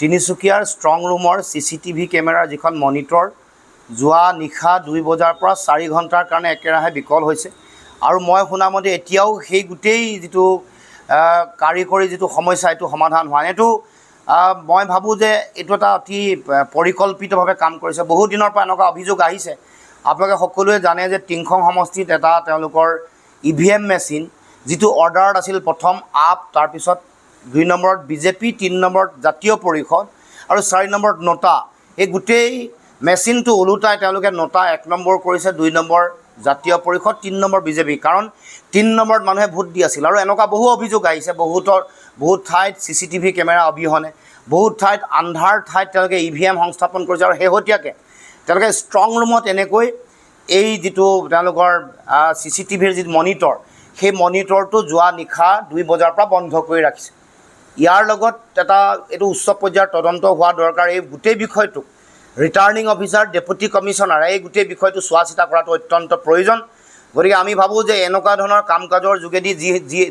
তিনিচুকীয়াৰ ষ্ট্ৰং ৰুমৰ CCTV কেমেৰাৰ যিখন মনিটৰ যোৱা নিশা 2 বজাৰ পৰা 4 ঘণ্টাৰ কাৰণে একেৰাহে বিকল হৈছে আৰু মই শুনামতে এতিয়াও সেই গোটেই যিটো কাৰিকৰী যিটো সমস্যা এইটো সমাধান হোৱা নাই। এইটো মই ভাবোঁ যে এইটো এটা অতি পৰিকল্পিতভাৱে কাম কৰিছে। বহু দিনৰ পৰা এনেকুৱা অভিযোগ আহিছে। আপোনালোকে সকলোৱে জানে যে টিংখং সমষ্টিত এটা তেওঁলোকৰ EVM মেচিন যিটো অৰ্ডাৰত আছিল প্ৰথম আপ, তাৰপিছত 2 নম্বৰত BJP, 3 নম্বৰত জাতীয় পৰিষদ আৰু 4 নম্বৰত নটা, এই গোটেই মেচিনটো ওলোটাই তেওঁলোকে নটা 1 নম্বৰ কৰিছে, 2 নম্বৰ জাতীয় পৰিষদ, 3 নম্বৰ BJP, কাৰণ 3 নম্বৰত মানুহে ভোট দি আছিল। আৰু এনেকুৱা বহু অভিযোগ আহিছে বহুত ঠাইত CCTV কেমেৰা অবিহনে, বহুত ঠাইত আন্ধাৰ ঠাইত তেওঁলোকে EVM সংস্থাপন কৰিছে আৰু শেহতীয়াকৈ তেওঁলোকে ষ্ট্ৰং ৰুমত এনেকৈ এই যিটো তেওঁলোকৰ CCTVৰ যিটো মনিটৰ, সেই মনিটৰটো যোৱা নিশা 2 বজাৰ পৰা বন্ধ কৰি ৰাখিছে। ইয়াৰ লগত এইটো উচ্চ পৰ্যায়ৰ তদন্ত হোৱা দৰকাৰ। এই গোটেই বিষয়টো ৰিটাৰ্ণিং অফিচাৰ, ডেপুটি কমিশ্যনাৰ এই গোটেই বিষয়টো চোৱা চিতা কৰাটো অত্যন্ত প্ৰয়োজন। গতিকে আমি ভাবোঁ যে এনেকুৱা ধৰণৰ কাম কাজৰ যোগেদি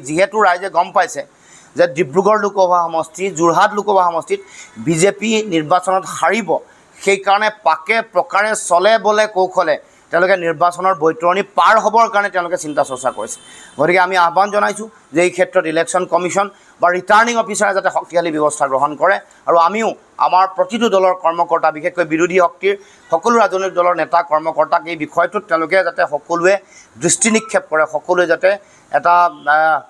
যিহেতু ৰাইজে গম পাইছে যে ডিব্ৰুগড় লোকসভা সমষ্টি, যোৰহাট লোকসভা সমষ্টিত BJP নিৰ্বাচনত হাৰিব, সেইকাৰণে পাকে প্ৰকাৰে চলে বলে কৌশলে তেওঁলোকে নিৰ্বাচনৰ বৈতৰণি পাৰ হ'বৰ কাৰণে তেওঁলোকে চিন্তা চৰ্চা কৰিছে। গতিকে আমি আহ্বান জনাইছোঁ যে এই ক্ষেত্ৰত ইলেকশ্যন কমিশ্যন বা ৰিটাৰ্ণিং অফিচাৰে যাতে শক্তিশালী ব্যৱস্থা গ্ৰহণ কৰে আৰু আমিও আমাৰ প্ৰতিটো দলৰ কৰ্মকৰ্তা, বিশেষকৈ বিৰোধী শক্তিৰ সকলো ৰাজনৈতিক দলৰ নেতা কৰ্মকৰ্তাক এই বিষয়টোত তেওঁলোকে যাতে সকলোৱে দৃষ্টি নিক্ষেপ কৰে, সকলোৱে যাতে এটা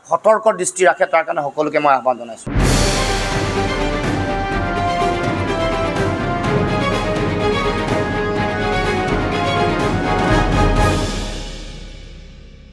সতৰ্ক দৃষ্টি ৰাখে, তাৰ কাৰণে সকলোকে মই আহ্বান জনাইছোঁ।